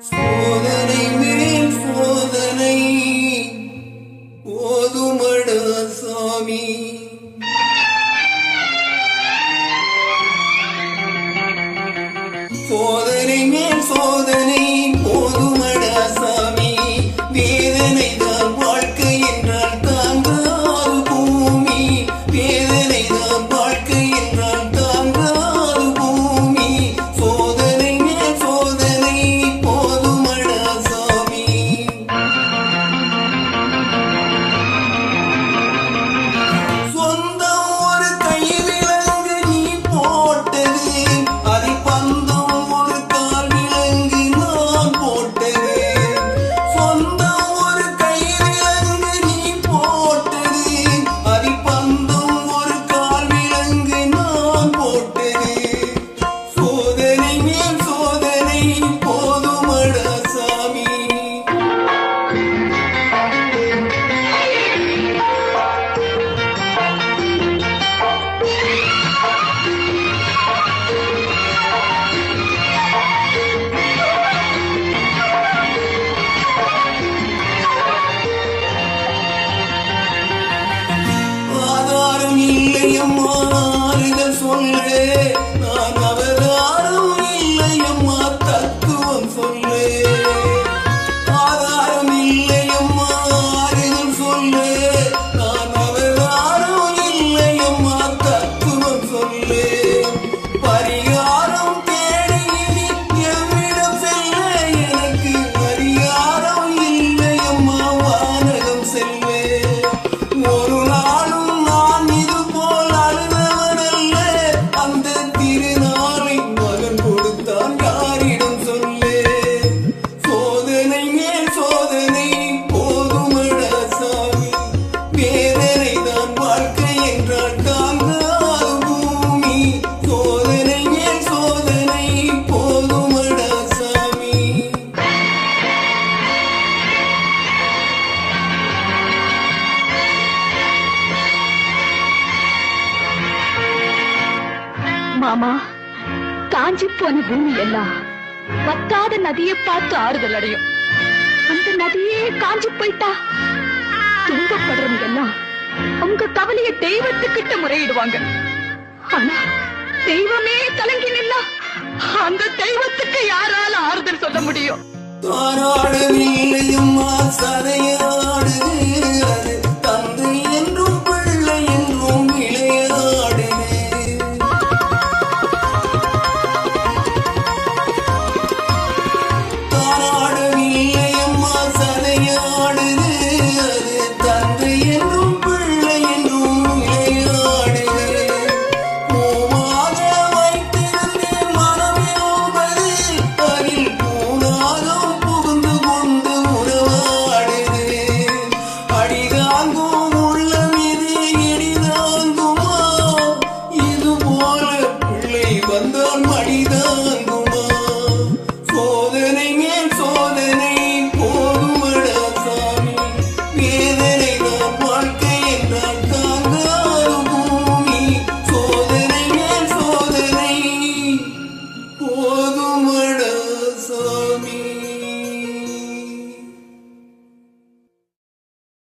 சோதனை மேல் சோதனை போதுமடா சாமி. சோதனை மேல் சோதனை போதுமடா சாமி. வேதனை தான் வாழ்க்கை என்றால் தாங்காது பூமி. வேதனை தான் வாழ்க்கை என்றால் தாங்காது பூமி. சோதனை மேல் சோதனை போதுமடா சாமி. சொந்தம் ஒரு கைவிலங்கு நீ போட்டது, அதை பந்தம் ஒரு கால் விலங்கு நான் போட்டது. சொந்தம் ஒரு கைவிலங்கு நீ போட்டது, அதை பந்தம் ஒரு கால் விலங்கு நான் போட்டது. சோதனை மேல் சோதனை போதுமடா சாமி. ஆதாரம் இல்லையம்மா ஆறுதல் சொல்லு, நான் அவதாரம் இல்லையம்மா தத்துவம் சொல்லு. ஆதாரம் இல்லையம்மா ஆறுதல் சொல்லு, நான் அவதாரம் இல்லையம்மா தத்துவம் சொல்லு. பரிகாரம் தேடி இனி எவ்விடம் செல்ல, எனக்கு பரிகாரம் இல்லையம்மா வானகம் செல்வே. ஒரு நாளும் நான் இது போல் அழுதவனல்ல, அந்த திருநாளை மகன் கொடுத்தான் யாரிடம் சொல்லு. சோதனை மேல் சோதனை போதுமடா சாமி. வேதனை தான் வாழ்க்கை என்றால் தாங்காது பூமி. சோதனை மேல் சோதனை போதுமடா சாமி. மாமா, காஞ்சி போன பூமி எல்லாம் வத்தாத நதியை பார்த்து ஆறுதல் அடையும். அந்த நதியே காஞ்சி போயிட்டா துன்பப்படுறவங்க எல்லாம் அவங்க கவலைய தெய்வத்துக்கிட்ட முறையிடுவாங்க. ஆனா தெய்வமே கலங்கி நின்னா அந்த தெய்வத்துக்கு யாரால ஆறுதல் சொல்ல முடியும்? தாராடவில்லையம்மா சதையாடு, அது